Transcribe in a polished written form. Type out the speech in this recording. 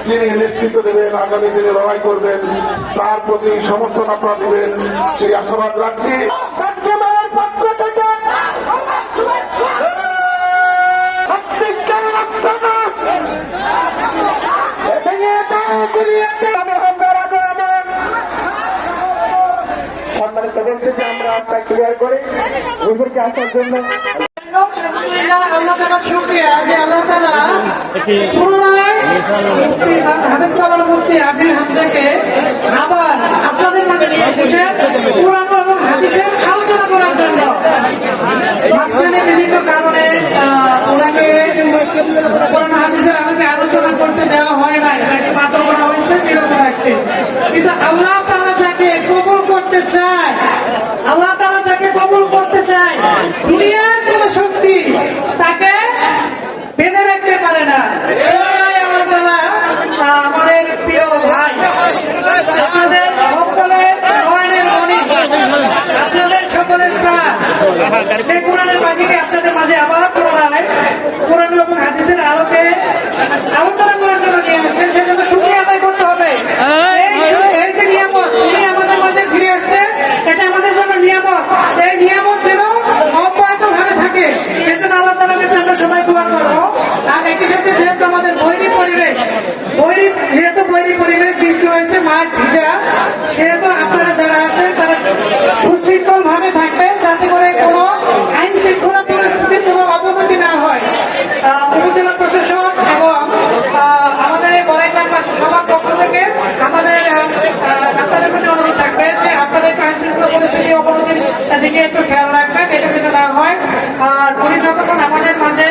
যিনি নেতৃত্ব দেবেন, আগামী দিনে লড়াই করবেন, তার প্রতি সমর্থন আপনারা দিবেন সেই আশাবাদ রাখছি। সম্মানিত ব্যক্তিকে আমরা আপনার ক্লিয়ার করে হুজুরকে আসার জন্য আল্লাহ তাআলার শুকরিয়া যে আল্লাহ তাআলা পুনরায় হাফেজ কামাল মুফতি আবির হামজাকে আবার আপনাদের মাঝে নিয়ে এসেছেন কুরআন এবং হাদিসের আলোচনা করার জন্য। মাঝখানে বিভিন্ন কারণে ওনাকে কোরআন হাদিসের আলোচনা করতে দেওয়া হয় নাই, তাকে বাধ্য করা হয়েছে বিরত রাখতে। কিন্তু আল্লাহ তাআলা যাকে কবুল করতে চায়, আল্লাহ তাআলা যাকে কবুল করতে চায়, দুনিয়ার কোন শক্তি তাকে বেঁধে রাখতে পারে না। আমাদের প্রিয় ভাই, আপনাদের সকলের নয়নের মণি, আপনাদের সকলের প্রাণ, সেই কোরআনের বাণীকে আপনাদের মাঝে আবার পুনরায় কোরআন এবং হাদিসের আলোকে আলোচনা করার জন্য নিয়ে আসছেন, সেজন্য শুকরিয়া আদায় করতে হবে। এই যে নিয়ামত, তিনি আমাদের মাঝে ফিরে আসছে, এটা আমাদের জন্য নিয়ামত। এই নিয়ামত যেন অব্যাহত ভাবে থাকে, সেজন্য আল্লাহ তাআলার কাছে আমরা সবাই দোয়া করবো। আর একই সাথে যেহেতু আমাদের বৈরী পরিবেশ সৃষ্টি হয়েছে মাঠ ভিজা, সেহেতু আপনারা যারা আছেন তারা সুশৃঙ্খল ভাবে থাকবেন, যাতে করে কোনো আইন শৃঙ্খলা পরিস্থিতির কোনো অবনতি না হয়। উপজেলা প্রশাসন এবং আমাদের এই বড়াইগ্রামবাসী সবার পক্ষ থেকে আমাদের আপনাদের প্রতি অনুরোধ থাকবে যে আপনাদের আইন শৃঙ্খলা পরিস্থিতি অবনতির দিকে একটু খেয়াল রাখবেন, এটা যেন না হয়। আর উনি যতক্ষণ আমাদের মাঝে